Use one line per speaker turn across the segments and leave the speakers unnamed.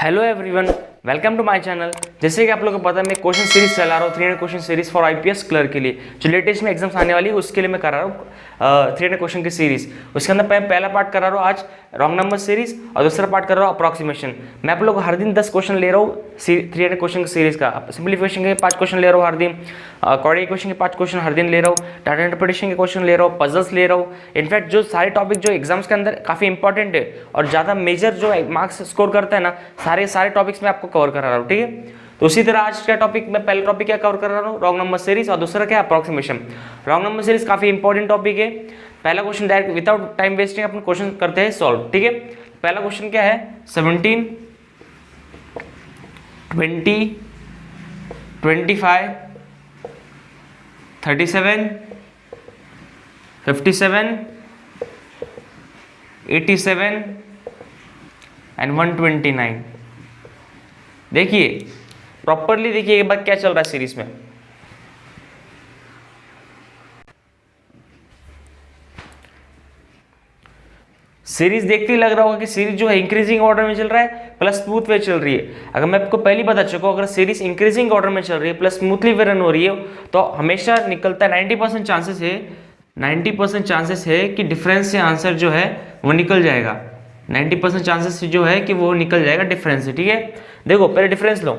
Hello everyone, welcome to my channel. जैसे कि आप लोगों को पता है मैं क्वेश्चन सीरीज चला रहा हूँ 300 question series for IPS clerk के लिए, जो लेटेस्ट में एग्जाम्स आने वाली है उसके लिए मैं करा रहा हूँ 300 क्वेश्चन की सीरीज। उसके अंदर मैं पहला पार्ट करा रहा हूँ आज रॉन्ग नंबर सीरीज और दूसरा पार्ट कर रहा हूँ अप्रॉक्सीमेशन। मैं आप लोग को हर दिन 10 क्वेश्चन ले रहा हूँ 300 क्वेश्चन की सीरीज का। सिंप्लीफिकेशन के 5 क्वेश्चन ले रहा हूँ हर दिन, क्वाड्रेटिक इक्वेशन के 5 क्वेश्चन हर दिन ले रहा हूँ, डाटा इंटरप्रिटेशन के क्वेश्चन ले रहा हूँ, पजल्स ले रहा हूँ। इनफैक्ट जो सारे टॉपिक जो एग्जाम्स के अंदर काफी इंपॉर्टेंट है और ज्यादा मेजर जो मार्क्स स्कोर करता है ना, सारे टॉपिक्स में आपको कवर करा रहा हूँ, ठीक है। तो उसी तरह आज का टॉपिक मैं पहला टॉपिक क्या कवर कर रहा हूँ, रॉन्ग नंबर सीरीज, और दूसरा क्या अप्रॉक्सीमेशन। रॉन्ग नंबर सीरीज काफी इंपॉर्टेंट टॉपिक है। पहला question direct without time wasting अपन क्वेश्चन करते हैं सॉल्व, ठीक है। पहला क्वेश्चन क्या है, 17 20 25 37 57 87 एंड 129। देखिए प्रॉपरली, देखिए एक बार क्या चल रहा है सीरीज में। सीरीज देखते ही लग रहा होगा कि सीरीज जो है इंक्रीजिंग ऑर्डर में चल रहा है प्लस स्मूथ वे चल रही है। अगर मैं आपको पहली बता चुका हूं, अगर सीरीज इंक्रीजिंग ऑर्डर में चल रही है प्लस स्मूथली वे रन हो रही है तो हमेशा निकलता है 90% चांसेस है कि डिफरेंस से आंसर जो है वो निकल जाएगा। 90% चांसेस जो है कि वो निकल जाएगा डिफरेंस से, ठीक है। देखो पहले डिफरेंस लो।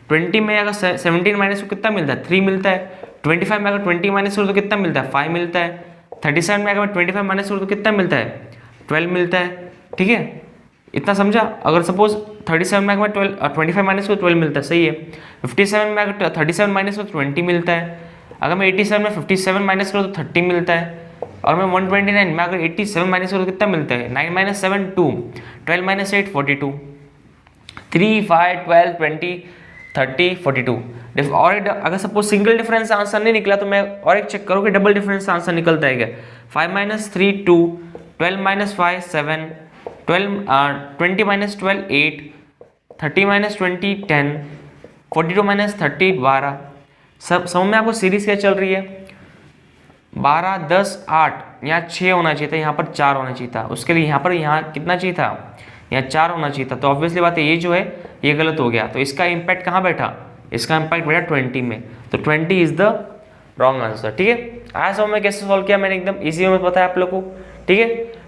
20 में अगर 17 माइनस को कितना मिलता है, 3 मिलता है। 25 में अगर 20 माइनस करो तो कितना मिलता है, 5 मिलता है। 37 में अगर 25 माइनस करो तो कितना मिलता है, 12 मिलता है, ठीक है। इतना समझा। अगर सपोज 37 में अगर 25 माइनस को 12 मिलता है, सही है। 57 में अगर 37 माइनस को 20 मिलता है। अगर मैं 87 में 57 माइनस करूँ तो 30 मिलता है। और मैं 129 में अगर 87 माइनस करूँ तो कितना मिलता है, 9 माइनस 7 2, 12 माइनस 8 42, 3 5 12 20 30 42। और अगर सपोज सिंगल डिफरेंस आंसर नहीं निकला तो मैं और एक चेक करूँ कि डबल डिफरेंस आंसर निकलता है क्या। 5 minus 3 2, 12 minus 5 7, 20 minus 12 8, 30 minus 20 10, 42 minus 30 12। सब में आपको सीरीज क्या चल रही है, 12 10 8, यहाँ 6 होना चाहिए था, यहाँ पर 4 होना चाहिए था। उसके लिए यहाँ कितना चाहिए था, यहाँ 4 होना चाहिए था। तो ऑब्वियसली बात है ये जो है ये गलत हो गया। तो इसका इम्पैक्ट कहाँ बैठा, इसका इम्पैक्ट बैठा 20 में। तो 20 इज द रॉन्ग आंसर, ठीक है। आया समझ में कैसे सॉल्व किया मैंने, एकदम इजी में बताया आप लोग को, ठीक है।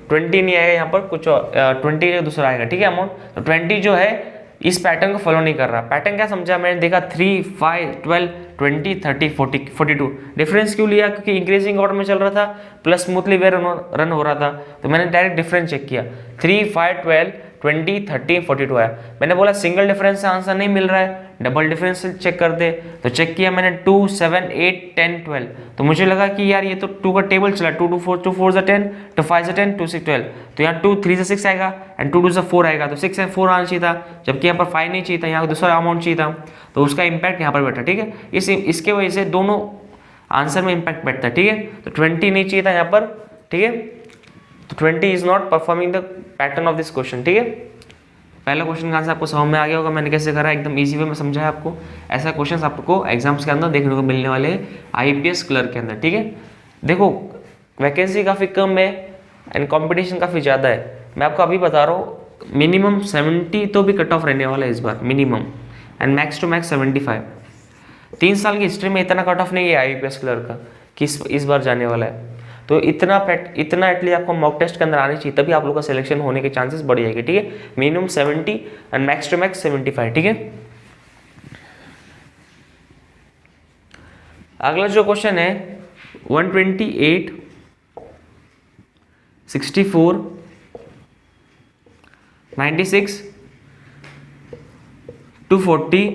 20 नहीं आएगा यहाँ पर, कुछ 20 का दूसरा आएगा, ठीक है अमाउंट। तो 20 जो है इस पैटर्न को फॉलो नहीं कर रहा। पैटर्न क्या समझा मैंने, देखा 3 5 12 20 30 40 42। डिफरेंस क्यों लिया, क्योंकि इंक्रीजिंग ऑर्डर में चल रहा था प्लस स्मूथली वे रन हो रहा था। तो मैंने डायरेक्ट डिफरेंस चेक किया, 3 5 12 20 30 42 है। मैंने बोला सिंगल डिफरेंस से आंसर नहीं मिल रहा है, डबल डिफरेंस से चेक कर दे। तो चेक किया मैंने 2 7 8 10 12। तो मुझे लगा कि यार ये तो 2 का टेबल चला, 2 2 4 2 4 से 10, 2 5 से 10, 2 6 12। तो यहाँ 2 3 से 6 आएगा एंड 2 2 से 4 आएगा। तो 6 से 4 आना चाहिए था, जबकि यहाँ पर 5 नहीं चाहिए था, यहाँ दूसरा अमाउंट चाहिए था। तो उसका इम्पैक्ट यहाँ पर बैठा, ठीक है। इसके वजह से दोनों आंसर में इम्पैक्ट बैठता है, ठीक है। तो 20 नहीं चाहिए था यहाँ पर, ठीक है। तो 20 is not performing the pattern of this question, ठीक है। पहला क्वेश्चन का आंसर आपको समझ में आ गया होगा मैंने कैसे करा, एकदम इजी वे में समझा है आपको। ऐसा क्वेश्चन आपको एग्जाम्स के अंदर देखने को मिलने वाले हैं आईपीएस क्लर्क के अंदर, ठीक है। देखो वैकेंसी काफ़ी कम है एंड कंपटीशन काफ़ी ज़्यादा है। मैं आपको अभी बता रहा हूँ मिनिमम 70 तो भी कट ऑफ रहने वाला है इस बार minimum, and max to max 75। 3 साल की हिस्ट्री में इतना कट ऑफ नहीं है आईपीएस क्लर्क का कि इस बार जाने वाला है। तो इतना एटलीस्ट आपको मॉक टेस्ट के अंदर आनी चाहिए, तभी आप लोग का सिलेक्शन होने के चांसेस बढ़ जाएंगे, ठीक है। Minimum 70 and max to max 75, ठीक है। अगला जो क्वेश्चन है 128 64 96 240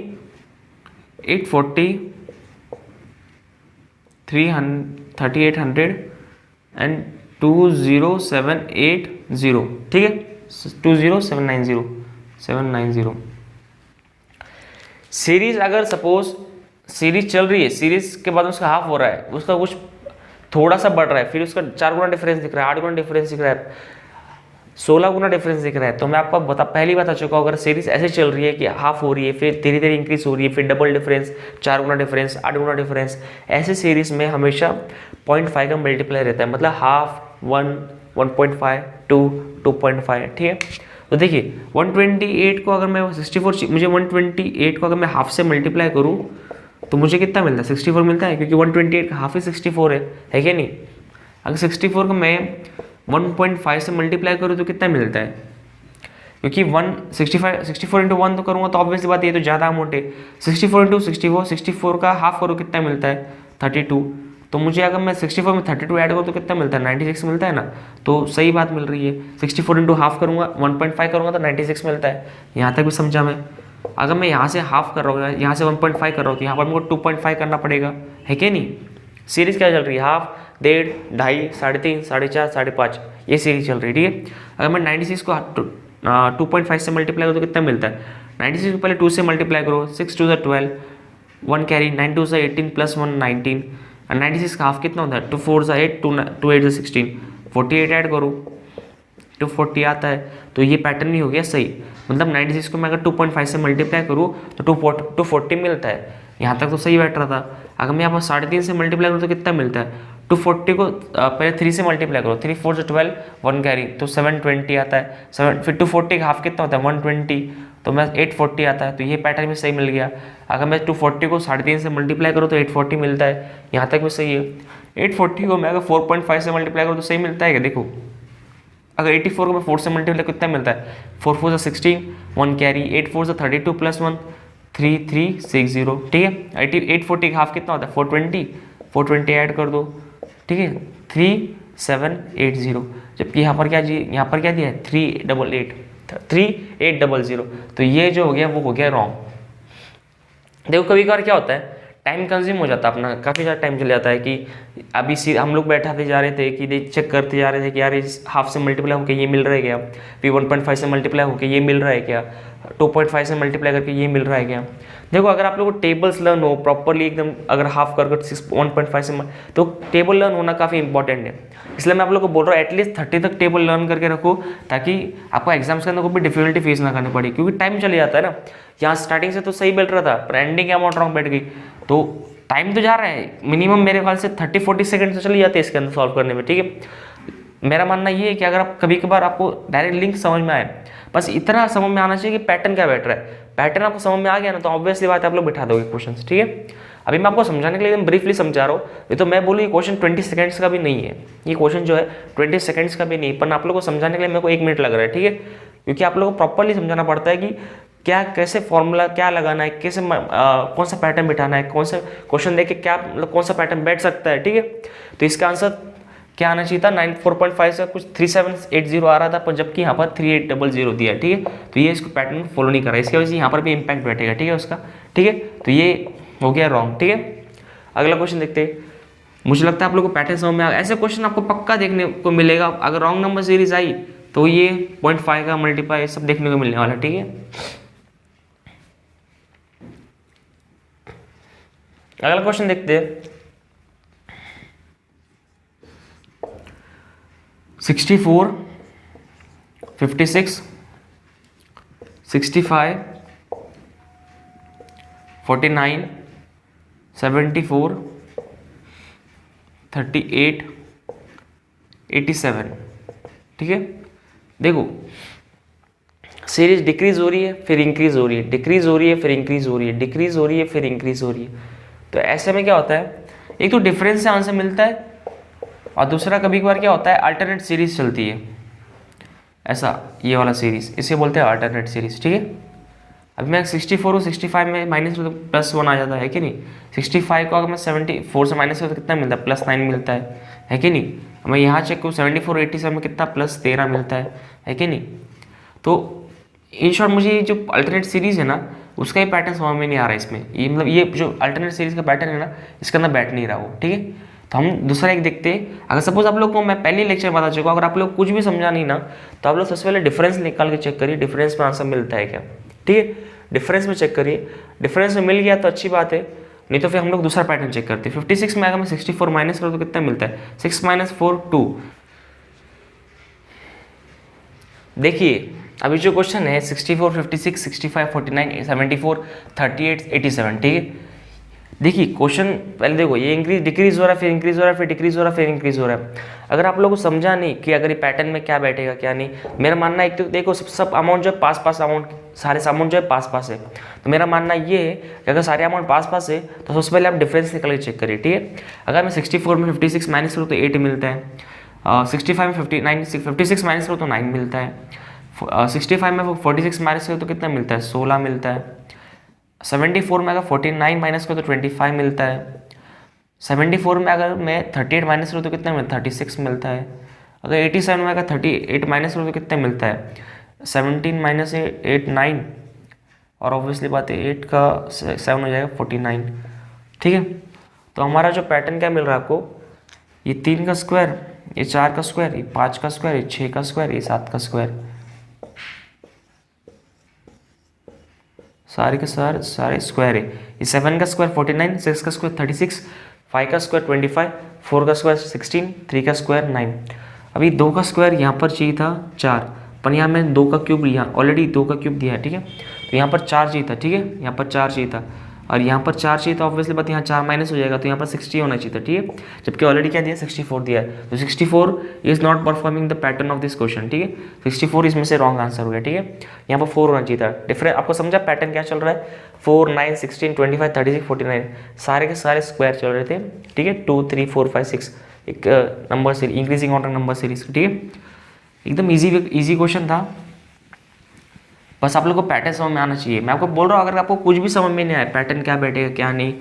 840 3800 एंड 20780, ठीक है। 20790 सीरीज अगर सपोज सीरीज चल रही है, सीरीज के बाद उसका हाफ हो रहा है, उसका कुछ थोड़ा सा बढ़ रहा है, फिर उसका 4 गुना डिफरेंस दिख रहा है, 8 गुना डिफरेंस दिख रहा है, 16 गुना डिफरेंस दिख रहा है। तो मैं आपको पहली बता चुका हूँ, अगर सीरीज ऐसे चल रही है कि हाफ हो रही है, फिर धीरे धीरे इंक्रीज हो रही है, फिर डबल डिफरेंस, 4 गुना डिफरेंस, 8 गुना डिफरेंस, ऐसे सीरीज में हमेशा 0.5 का मल्टीप्लाई रहता है, मतलब हाफ 1 1.5 2 2.5, ठीक है। तो देखिए 128 को अगर मैं 64, मुझे 128 को अगर मैं हाफ से मल्टीप्लाई करूँ तो मुझे कितना मिलता है, 64 मिलता है, क्योंकि 128 का हाफ ही 64 है क्या नहीं। अगर 64 को मैं 1.5 से मल्टीप्लाई करूँ तो कितना मिलता है, क्योंकि 64 इंटू 1 तो करूँगा तो ऑब्वियसली बात ये तो ज़्यादा अमाउंट है। 64 इंटू 64 का हाफ करो कितना मिलता है, 32। तो मुझे अगर मैं 64 में 32 ऐड करूँ तो कितना मिलता है, 96 मिलता है ना। तो सही बात मिल रही है, 64 इंटू हाफ करूँगा 1.5 करूँगा तो 96 मिलता है। यहाँ तक भी समझा मैं। अगर मैं यहाँ से हाफ कर रहा हूँ, यहाँ से 1.5 कर रहा हूँ, तो यहाँ पर मेरे को 2.5 करना पड़ेगा, है क्या नहीं। सीरीज़ क्या चल रही है, हाफ, 1.5, 2.5, 3.5, 4.5, 5.5, ये सीरीज चल रही है, ठीक है। अगर मैं 96 को 2.5 से मल्टीप्लाई करो तो कितना मिलता है, 96 को पहले 2 से मल्टीप्लाई करो, 6 2 12, 1 कैरी, 9 2 18 प्लस 1 19, और 96 का हाफ कितना होता है, 2 4 8, 2 8 16, 48 ऐड करो 240 आता है। तो ये पैटर्न ही हो गया सही, मतलब 96 को मैं अगर 2.5 से मल्टीप्लाई करूँ तो 240 मिलता है। यहाँ तक तो सही बैठ रहा था। अगर मैं यहाँ पर 3.5 से मल्टीप्लाई करूँ तो कितना मिलता है, 240 को पहले 3 से मल्टीप्लाई करो, 3 4 12, 1 कैरी, तो 720 आता है। 7 फिर 240 का हाफ कितना होता है 120, तो मैं 840 आता है। तो ये पैटर्न भी सही मिल गया। अगर मैं 240 को 3.5 से मल्टीप्लाई करूँ तो 840 मिलता है, यहाँ तक भी सही है। 840 को मैं अगर 4.5 से मल्टीप्लाई करूँ तो सही मिलता है क्या, देखो अगर 84 को मैं 4 से मल्टीप्लाई कितना मिलता है, 4 4 16, 1 कैरी, 8 4 32 प्लस 1 3360, ठीक है। 840 का हाफ कितना होता है 420 ऐड कर दो, ठीक है, 3780। जबकि यहाँ पर क्या दिया है 3800, तो ये जो हो गया वो हो गया रॉन्ग। देखो कभी कभार क्या होता है, टाइम कंज्यूम हो जाता है अपना, काफ़ी ज़्यादा टाइम चले जाता है कि अभी हम लोग बैठाते जा रहे थे कि चेक करते जा रहे थे कि यार इस हाफ से मल्टीप्लाई होकर ये मिल रहा है क्या, फिर 1.5 से मल्टीप्लाई होकर ये मिल रहा है क्या, 2.5 से मल्टीप्लाई करके ये मिल रहा है क्या। देखो अगर आप लोगों को टेबल्स लर्न हो प्रॉपरली एकदम, अगर हाफ कर 1.5 से तो टेबल लर्न होना काफ़ी इंपॉर्टेंट है। इसलिए मैं आप लोगों को बोल रहा हूँ एटलीस्ट 30 तक टेबल लर्न करके रखो, ताकि आपको एग्जाम्स के अंदर कोई भी डिफिकल्टी फेस ना करनी पड़े, क्योंकि टाइम चले जाता है ना। यहाँ स्टार्टिंग से तो सही बैठ रहा था पर एंडिंग अमाउंट रॉन्ग बैठ गई, तो टाइम तो जा रहा है, मिनिमम मेरे ख्याल से 30-40 सेकंड तो चले जाते हैं इसके अंदर सॉल्व करने में, ठीक है। मेरा मानना ये है कि अगर आप कभी कभार आपको डायरेक्ट लिंक समझ में आए, बस इतना समझ में आना चाहिए कि पैटर्न क्या बैठ रहा है, पैटर्न आपको समझ में आ गया ना तो ऑब्वियसली बात है आप लोग बिठा दोगे क्वेश्चन, ठीक है। अभी मैं आपको समझाने के लिए एकदम ब्रीफली समझा रहा हूँ, ये तो मैं बोलूँ ये क्वेश्चन 20 सेकंड्स का भी नहीं है, ये क्वेश्चन जो है 20 सेकंड्स का भी नहीं, पर आप लोग को समझाने के लिए मेरे को 1 मिनट लग रहा है, ठीक है। क्योंकि आप लोगों को प्रॉपरली समझाना पड़ता है कि क्या कैसे फॉर्मूला क्या लगाना है, कैसे कौन सा पैटर्न बिठाना है, कौन सा क्वेश्चन देख के क्या मतलब कौन सा पैटर्न बैठ सकता है, ठीक है। तो इसका आंसर क्या आना चाहिए था 4.5 से कुछ 3780 आ रहा था, पर जबकि यहाँ पर 3800 दिया है, ठीक है। तो ये इसको पैटर्न फॉलो नहीं कर रहा है, इसकी वजह से यहाँ पर भी इम्पैक्ट बैठेगा, ठीक है उसका, ठीक है। तो ये हो गया रॉन्ग, ठीक है। अगला क्वेश्चन देखते हैं। मुझे लगता है आप लोगों को पैटर्न समझ में आ गया, ऐसे क्वेश्चन आपको पक्का देखने को मिलेगा। अगर रॉन्ग नंबर सीरीज आई तो ये 0.5 का मल्टीप्लाई सब देखने को मिलने वाला, ठीक है। अगला क्वेश्चन देखते हैं। 64, 56, 65, 49, 74, 38, 87, ठीक है। देखो सीरीज डिक्रीज हो रही है फिर इंक्रीज हो रही है, डिक्रीज हो रही है फिर इंक्रीज हो रही है, डिक्रीज हो रही है फिर इंक्रीज हो रही है। तो ऐसे में क्या होता है, एक तो डिफरेंस से आंसर मिलता है और दूसरा कभी कभार क्या होता है अल्टरनेट सीरीज चलती है, ऐसा ये वाला सीरीज, इसे बोलते हैं अल्टरनेट सीरीज, ठीक है। अभी मैं 64 और 65 में माइनस तो +1 आ जाता है कि नहीं। 65 को अगर मैं 74 से माइनस करूँ तो कितना मिलता है +9 मिलता है कि नहीं। मैं यहाँ चेक करूँ 74 87 में कितना +13 मिलता है कि नहीं। तो इन शॉर्ट मुझे ये जो अल्टरनेट सीरीज है ना उसका ही पैटर्न समझ में नहीं आ रहा है इसमें, ये मतलब ये जो अल्टरनेट सीरीज का पैटर्न है ना इसके अंदर बैठ नहीं रहा वो, ठीक है। तो हम दूसरा एक देखते हैं। अगर सपोज आप लोग को मैं पहले लेक्चर बता चुका हूँ, अगर आप लोग कुछ भी समझा नहीं ना तो आप लोग सबसे पहले डिफरेंस निकाल के चेक करिए, डिफरेंस में आंसर मिलता है क्या, ठीक है। डिफरेंस में चेक करिए, डिफरेंस में मिल गया तो अच्छी बात है, नहीं तो फिर हम लोग दूसरा पैटर्न चेक करते हैं। 56 में अगर मैं 64 माइनस करूँ तो कितना मिलता है 6 - 4 2। देखिए अभी जो क्वेश्चन है 64, 56, 65, 49, 74, 38, 87, ठीक है। देखिए क्वेश्चन पहले देखो, ये इंक्रीज डिक्रीज हो रहा है, फिर इंक्रीज हो रहा है, फिर डिक्रीज हो रहा है, फिर इंक्रीज हो रहा है। अगर आप लोगों को समझा नहीं कि अगर ये पैटर्न में क्या बैठेगा क्या नहीं, मेरा मानना है, एक तो देखो सब अमाउंट जो है पास पास अमाउंट, सारे अमाउंट जो है पास पास है, तो मेरा मानना ये है कि अगर सारे अमाउंट पास पास है तो सबसे पहले आप डिफरेंस निकल के चेक करिए, ठीक है। अगर मैं 64 में 56 माइनस करूँ तो 8 मिलता है, 65 में 56 माइनस करो तो 9 मिलता है, 65 में 46 माइनस करो तो कितना मिलता है, 16 मिलता है, 74 में अगर 49 माइनस करो तो 25 मिलता है, 74 में अगर मैं 38 माइनस करूँ तो कितना मिलता है, 36 मिलता है, अगर 87 में अगर 38 माइनस करूँ तो कितना मिलता है, 17 माइनस 8 9, और ऑब्वियसली बात है 8 का 7 हो जाएगा 49, ठीक है। तो हमारा जो पैटर्न क्या मिल रहा है आपको, ये 3 का स्क्वायर, ये 4 का स्क्वायर, ये 5 का स्क्वायर, ये 6 का स्क्वायर, ये 7 का स्क्वायर, सारे के सारे स्क्वायर है। ये 7 का स्क्वायर 49, 6 का स्क्वायर 36, 5 का स्क्वायर 25, 4 का स्क्वायर 16, 3 का स्क्वायर 9। अभी 2 का स्क्वायर यहाँ पर चाहिए था 4, पर यहाँ मैंने 2 का क्यूब, यहाँ ऑलरेडी 2 का क्यूब दिया है, ठीक है। तो यहाँ पर 4 चाहिए था, ठीक है, यहाँ पर 4 चाहिए था, और यहाँ पर 4 चाहिए था, ऑब्वियसली बात यहाँ 4 माइनस हो जाएगा, तो यहाँ पर 60 होना चाहिए था, ठीक है, जबकि ऑलरेडी क्या दिया 64 दिया है, तो 64 is not performing the pattern of this question, ठीक है। 64 इसमें से रॉन्ग आंसर हो गया, ठीक है। यहाँ पर 4 होना चाहिए था। डिफरेंस आपको समझा पैटर्न क्या चल रहा है, 4 9 16 25 36 49 सारे के सारे स्क्वायर चल रहे थे, ठीक है, 2 3 4 5 6 एक number series, increasing order number series, ठीक है। एकदम इजी क्वेश्चन था, बस आप लोग को पैटर्न समझ में आना चाहिए। मैं आपको बोल रहा हूँ, अगर आपको कुछ भी समझ में नहीं आया, पैटर्न क्या बैठेगा क्या नहीं,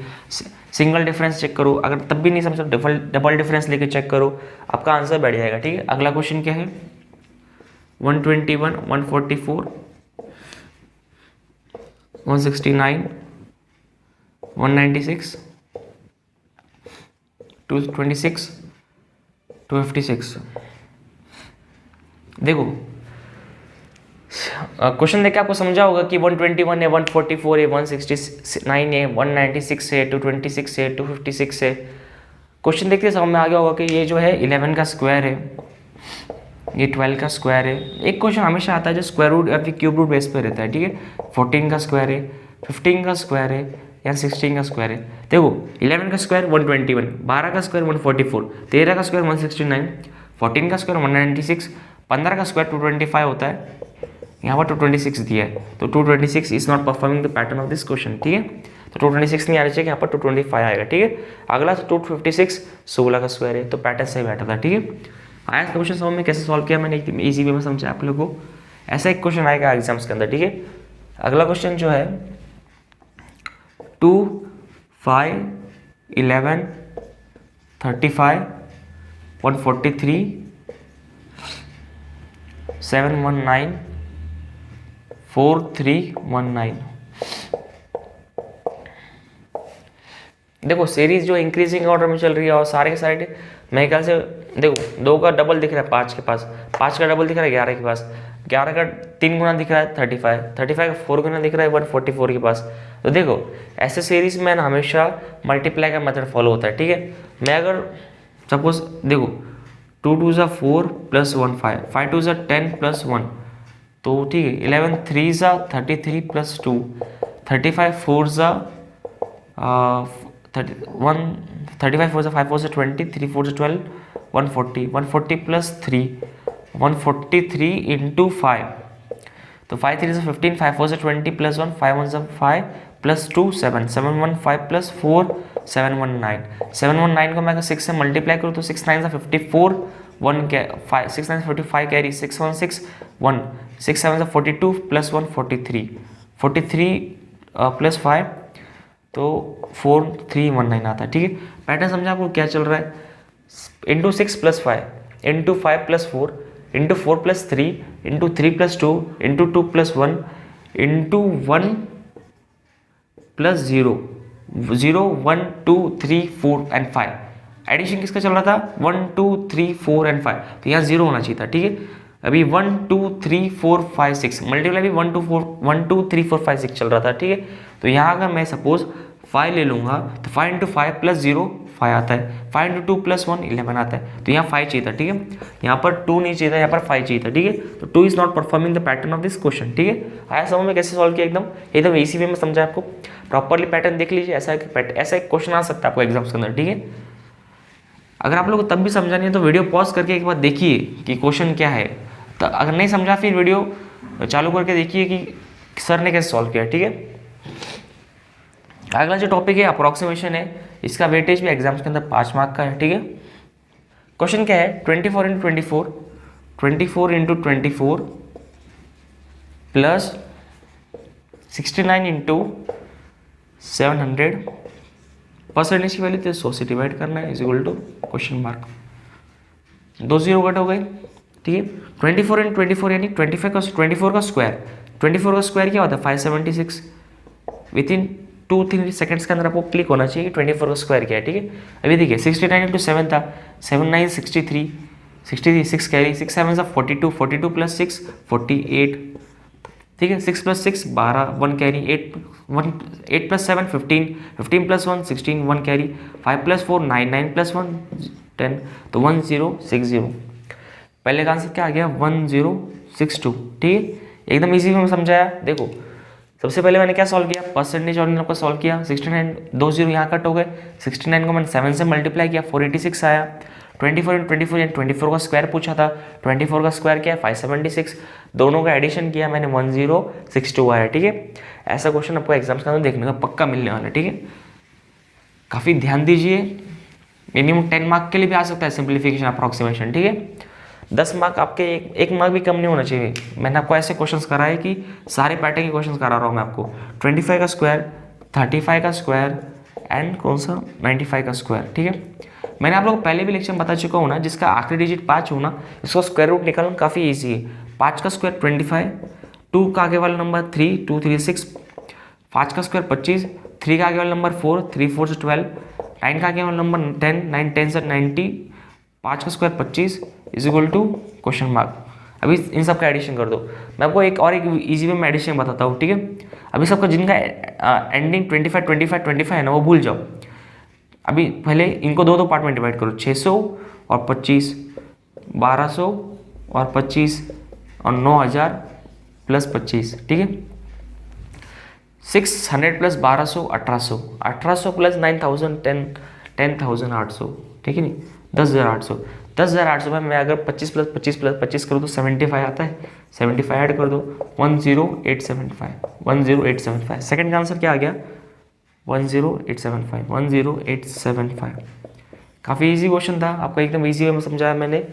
सिंगल डिफरेंस चेक करो, अगर तब भी नहीं समझो डबल डिफरेंस लेके चेक करो, आपका आंसर बैठ जाएगा, ठीक है। अगला क्वेश्चन क्या है, 121 144 169 196 226 256। देखो क्वेश्चन देख के आपको समझा होगा कि 121 है, 144 है, 169 है, 196 है, 226 है, 256 है। क्वेश्चन देखते समझ में आ गया होगा कि ये जो है 11 का स्क्वायर है, ये 12 का स्क्वायर है। एक क्वेश्चन हमेशा आता है जो स्क्वायर रूट या फिर क्यूब रूट बेस पे रहता है, ठीक है। 14 का स्क्वायर है, 15 का स्क्वायर है, या 16 का स्क्वायर है। देखो 11 का स्क्वायर 121, 12 का स्क्वायर 144, 13 का स्क्वायर 169, 14 का स्क्वायर 196, 15 का स्क्वायर 225 होता है, यहाँ पर 226 दिया है, तो 226 is not performing the pattern of this question, ठीक है। तो 226 नहीं आना चाहिए, यहाँ पर 225 आएगा, ठीक है। अगला 256 16 का स्क्वायर है, तो पैटर्न सही बैठा था, ठीक है। आया क्वेश्चन समझ में कैसे सॉल्व किया मैंने, एकदम ईजी वे में समझा आप लोगों को। ऐसा एक क्वेश्चन आएगा एग्जाम्स के अंदर, ठीक है। अगला क्वेश्चन जो है 2 5 11 35 143 719 4319। देखो सीरीज जो इंक्रीजिंग ऑर्डर में चल रही है, और सारे के सारे मेरे ख्याल से देखो 2 का डबल दिख रहा है 5 के पास, 5 का डबल दिख रहा है 11 के पास, 11 का 3 गुना दिख रहा है 35, 35 का 4 गुना दिख रहा है 144 के पास। तो देखो ऐसे सीरीज में ना हमेशा मल्टीप्लाई का मेथड फॉलो होता है, ठीक है। मैं अगर सपोज देखो 2 2 ज़ा 4 प्लस 1 5, 5 2 ज़ा 10 प्लस 1, तो ठीक है 11 3 ज़ा 33 प्लस 2, 35 4 ज़ा 35 4 ज़ा 5 4 ज़ा 20, 3 4 ज़ा 12, 140, 140 प्लस 3, 143 इंटू 5, तो 5 3 ज़ा 15, 5 4 ज़ा 20 प्लस 1, 5 1 ज़ा 5 प्लस 2 7, 715 प्लस 4 719, 719 को मैं अगर 6 से मल्टीप्लाई करूँ तो 6 9 ज़ा 54, 1 5 6 9 45 कैरी 616 1, 6 7 ज़ा 42 प्लस 1 43, 43 प्लस 5 तो 4319 आता है, ठीक है। पैटर्न समझा आपको क्या चल रहा है, into 6 plus 5, into 5 plus 4, into 4 plus 3, into 3 plus 2, into 2 plus 1, into 1 plus 0, 0 1 2 3 4 and 5। Addition किसका चल रहा था 1 2 3 4 एंड 5, तो यहाँ 0 होना चाहिए था, ठीक है। अभी 1 2 3 4 5 6 मल्टीप्लाई भी 1 2 3 4 5 6 चल रहा था, ठीक है। तो यहाँ अगर मैं सपोज 5 ले लूँगा तो 5 इंटू 5 प्लस 0 5 आता है, 5 इंटू 2 प्लस 1 11 आता है। तो यहाँ 5 चाहिए था, ठीक है, यहाँ पर 2 नहीं चाहिए था, यहाँ पर 5 चाहिए था, ठीक है। तो 2 is not performing the pattern of this question, ठीक है। आया समझ में कैसे सॉल्व किया, एकदम एकदम इसी वे में समझा आपको। प्रॉपरली पैटर्न देख लीजिए, ऐसा एक क्वेश्चन आ सकता है आपको एग्जाम्स के अंदर, ठीक है। अगर आप लोग को तब भी समझा नहीं है तो वीडियो पॉज करके एक बार देखिए कि क्वेश्चन क्या है। तो अगर नहीं समझा फिर वीडियो चालू करके देखिए कि सर ने कैसे सॉल्व किया, ठीक है। अगला जो टॉपिक है अप्रोक्सीमेशन है, इसका वेटेज भी एग्जाम्स के अंदर 5 मार्क का है, ठीक है। क्वेश्चन क्या है, 24 into 24 24 into 24 plus 69 into 700 percentage की वैल्यू तो 100 से डिवाइड करना है, is equal to question mark. 2 0 cut हो गए, ठीक है। 24 इंटू 24 यानी 24 का स्क्वायर, 24 का स्क्वायर क्या होता है 576। विद इन 2-3 सेकंड्स के अंदर आपको क्लिक होना चाहिए कि 24 का स्क्वायर क्या है, ठीक है। अभी देखिए 69 इंटू 7 था, 7 9 63 63 6 कैरी 6 7 42 42 प्लस 6 48, ठीक है। 6 plus 6 12 1 carry 8 plus 7 15 15 plus 1 16 1 carry 5 plus 4 9 9 plus 1 10, तो 1060। पहले का आंसर क्या आ गया 1062, ठीक है। एकदम इजी में समझाया। देखो सबसे पहले मैंने क्या सॉल्व किया, परसेंटेज ऑर्डिनल को सॉल्व किया। 69 2 0 यहाँ कट हो गए, 69 को मैंने 7 से मल्टीप्लाई किया 486 आया। 24 इंटू 24 यानी 24 का स्क्वायर पूछा था, 24 का स्क्वायर क्या है 576, दोनों का एडिशन किया मैंने 1062 आया, ठीक है। ऐसा क्वेश्चन आपको एग्जाम्स के अंदर देखने का पक्का मिलने वाला है, ठीक है। काफ़ी ध्यान दीजिए, मिनिमम 10 मार्क के लिए भी आ सकता है सिंप्लीफिकेशन अप्रॉक्सीमेशन, ठीक है। 10 मार्क आपके एक मार्क भी कम नहीं होना चाहिए। मैंने आपको ऐसे क्वेश्चंस कराए कि सारे पैटर्न के क्वेश्चंस करा रहा हूँ मैं आपको। 25 का स्क्वायर, 35 का स्क्वायर एंड कौन सा 95 का स्क्वायर, ठीक है। मैंने आप लोग को पहले भी लेक्चर में बता चुका हूँ ना, जिसका आखिरी डिजिट 5 हो ना, इसका स्क्वायर रूट निकालना काफ़ी ईजी है। 5 का स्क्वायर 25, 2 का आगे वाला नंबर 3 2 3 6, 5 का स्क्वायर 25, 3 का आगे वाला नंबर 4 3 4 से 12, 9 का आगे वाला नंबर 10 9 10 से 90, 5 का square 25 is equal to question mark. अभी इन सब का एडिशन कर दो। मैं आपको एक इजी वे में एडिशन बताता हूँ, ठीक है। अभी सबका जिनका एंडिंग 25 25 25 है ना, वो भूल जाओ। अभी पहले इनको दो पार्ट में डिवाइड करो, 600 और 25, 1200 और 25 और 9000 प्लस 25, ठीक है। 600 प्लस 1200 1800, 1800 प्लस 9000 10,800, ठीक है नहीं 10,800। 10,800 में मैं अगर 25 प्लस 25 प्लस 25 करूँ तो 75 आता है, 75 ऐड कर दो 10875। सेकंड का आंसर क्या आ गया 10875, 10875। काफ़ी इजी क्वेश्चन था, आपको एकदम इजी वे में समझाया मैंने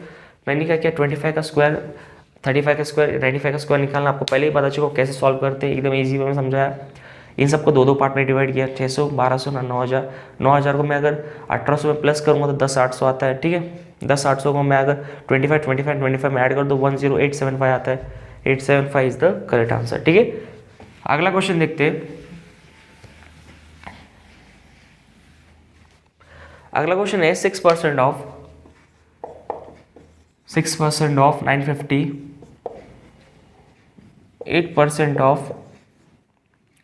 क्या किया 25 का स्क्वायर 35 का स्क्वायर 95 का स्क्वायर निकालना आपको पहले ही पता चुका कैसे सॉल्व करते हैं, एकदम इजी वे में समझाया। इन सबको दो पार्ट में डिवाइड किया, 600 1200 ना 9000। 9000 को मैं अगर 1800 में प्लस करूँगा तो 10,800 आता है, ठीक है। 10,800 को मैं अगर 25 में ऐड कर दूँ 10875 आता है। 875 इज द करेक्ट आंसर, ठीक है। अगला क्वेश्चन देखते हैं। अगला क्वेश्चन है 6% ऑफ 950, 8% ऑफ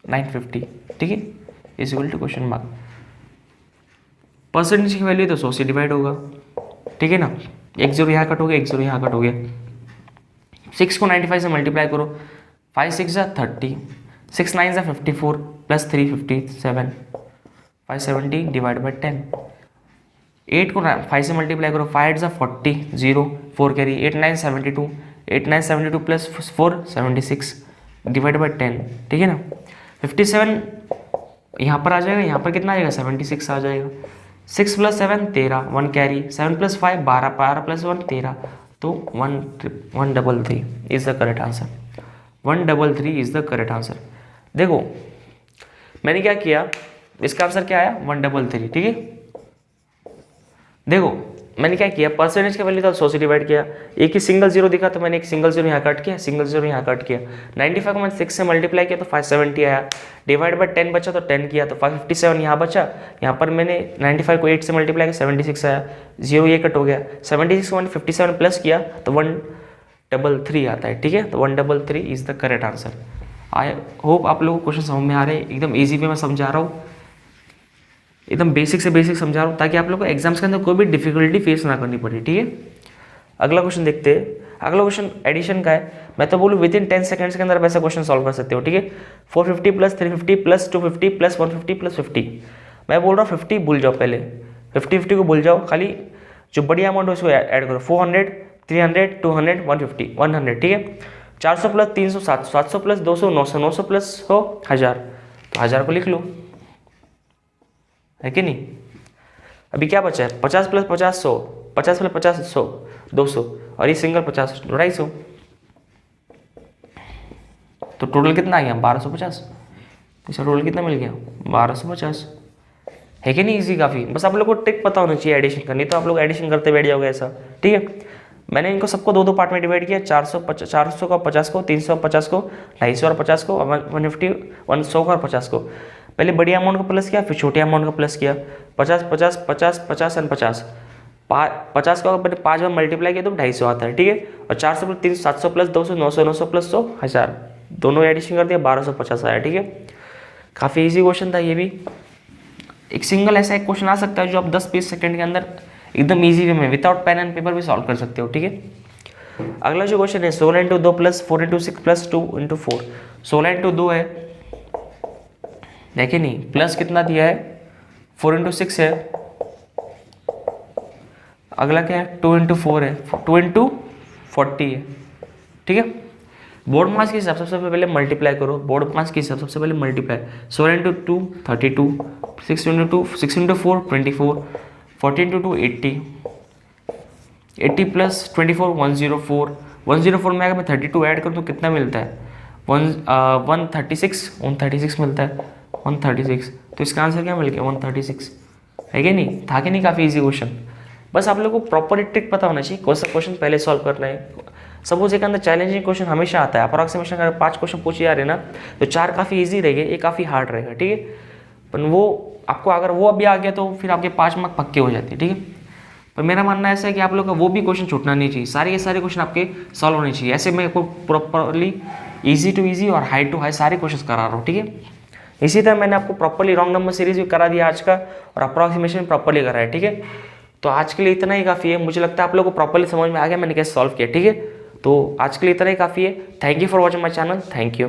950, ठीक है, is equal to question mark. Percentage की वैल्यू तो 100 से डिवाइड होगा, ठीक है ना। 1 0 यहाँ कट हो गया, 1 0 यहाँ कट हो गया। 6 को 95 से मल्टीप्लाई करो, 5 6 जा 30, 6 9 जा 54 प्लस 3 57, 570 डिवाइड बाई 10। 8 को 5 से मल्टीप्लाई करो, 5 8 जा 40 0 4 कैरी 8 9 72, 8 9 72 प्लस 4 76 डिवाइड बाई 10, ठीक है ना। 57 यहाँ पर आ जाएगा, यहाँ पर कितना आ जाएगा 76 आ जाएगा। 6 प्लस 7 13 1 कैरी 7 प्लस 5 12 12 प्लस 1 13, तो 133 is the correct answer. 133 is the correct answer. देखो मैंने क्या किया, इसका आंसर क्या आया 133, ठीक है। देखो मैंने क्या किया, परसेंटेज का वैल्यू था 100 से डिवाइड किया, एक ही सिंगल जीरो दिखा तो मैंने एक सिंगल जीरो यहाँ कट किया, सिंगल जीरो यहाँ कट किया। 95 को मैंने 6 से मल्टीप्लाई किया तो 570 आया, डिवाइड बाय 10 बचा तो 10 किया तो 557 यहाँ बचा। यहाँ पर मैंने 95 को 8 से मल्टीप्लाई किया 76 आया, जीरो ये कट हो गया। 76 को मैंने 57 प्लस किया तो 133 आता है, ठीक है। तो 133 is the correct answer. I hope आप लोगों को क्वेश्चन समझ में आ रहे हैं, एकदम ईजी वे में समझा रहा हूँ। एकदम बेसिक से बेसिक समझा रहा हूँ ताकि आप लोग को एग्जाम्स के अंदर कोई भी डिफिकल्टी फेस ना करनी पड़े, ठीक है। अगला क्वेश्चन देखते हैं। अगला क्वेश्चन एडिशन का है। मैं तो बोलूँ विदिन 10 सेकंड्स के अंदर आप ऐसा क्वेश्चन सॉल्व कर सकते हो, ठीक है। 450 प्लस 350 प्लस 250 प्लस 150 प्लस 50। मैं बोल रहा हूँ 50 भूल जाओ, पहले 50 को भूल जाओ, खाली जो बड़ी अमाउंट है उसको ऐड करो। 400 300 200 150 100, ठीक है। 400 प्लस 300 700, 700 प्लस 200 900, 900 प्लस हो 1000, तो 1000 को लिख लो, है कि नहीं। अभी क्या बचा है, 50 प्लस 50 100, 50 प्लस 50 100 200, और ये सिंगल 50 250, तो टोटल कितना आ गया 1250। इसका टोटल कितना मिल गया 1250, है कि नहीं। इजी काफ़ी, बस आप लोग को ट्रिक पता होना चाहिए एडिशन करनी, तो आप लोग एडिशन करते बैठ जाओगे ऐसा, ठीक है। मैंने इनको सबको दो दो पार्ट में डिवाइड किया, 400 का 50 को, 350 को, 250 और 50 को, 150 100 का और 50 को। पहले बड़ी अमाउंट को प्लस किया, फिर छोटी अमाउंट को प्लस किया। 50 50 50 50 एंड 50, 50 का अगर 5 बार मल्टीप्लाई किया तो 250 आता है, ठीक है। और 400 प्लस 300 700 प्लस 200 900, 900 प्लस 100 1000, दोनों एडिशन कर दिया 1250 आया, ठीक है। काफ़ी इजी क्वेश्चन था ये भी। एक सिंगल ऐसा एक क्वेश्चन आ सकता है जो आप 10-20 सेकंड के अंदर एकदम इजी वे में विदाउट पेन एंड पेपर भी सॉल्व कर सकते हो, ठीक है। अगला जो क्वेश्चन है 16 into 2 plus 4 into 6 plus 2 into 4। 16 into 2 है, देखिए नहीं, प्लस कितना दिया है 4 इंटू 6 है। अगला क्या है 2 इंटू 4 है, 2 इंटू 40 है, ठीक है। बोर्ड मास के हिसाब से सबसे पहले मल्टीप्लाई करो, बोर्ड मास के हिसाब से सबसे पहले multiply. 16 into 2 32, 6 into 2 6 into 4 24, 40 into 2 80, 80 plus 24 104, 104 में अगर मैं 32 ऐड करूँ तो कितना मिलता है 136 मिलता है 136। तो इसका आंसर क्या मिल गया 136, है कि नहीं। था कि नहीं काफ़ी इजी क्वेश्चन। बस आप लोगों को प्रॉपर ट्रिक पता होना चाहिए, कौन सा क्वेश्चन पहले सॉल्व करना है। सपोज एक अंदर चैलेंजिंग क्वेश्चन हमेशा आता है, अप्रॉक्सीमेशन अगर 5 क्वेश्चन पूछे जा रहे हैं ना, तो 4 काफ़ी इजी रहेंगे, एक काफ़ी हार्ड रहेगा, ठीक है। पर वो आपको अगर वो अभी आ गया तो फिर आपके 5 मार्क पक्के हो जाते हैं, ठीक है। पर मेरा मानना ऐसा है कि आप लोग का वो भी क्वेश्चन छूटना नहीं चाहिए, सारे के सारे क्वेश्चन आपके सॉल्व होने चाहिए। ऐसे मैं आपको प्रॉपरली ईजी टू ईजी और हाई टू हाई सारे क्वेश्चन करा रहा हूँ, ठीक है। इसी तरह मैंने आपको प्रॉपरली रॉन्ग नंबर सीरीज भी करा दिया आज का, और अप्रॉक्सीमेशन प्रॉपरली करा है, ठीक है। तो आज के लिए इतना ही काफ़ी है, मुझे लगता है आप लोगों को प्रॉपरली समझ में आ गया मैंने कैसे सॉल्व किया, ठीक है। तो आज के लिए इतना ही काफ़ी है। Thank you for watching my channel, thank you.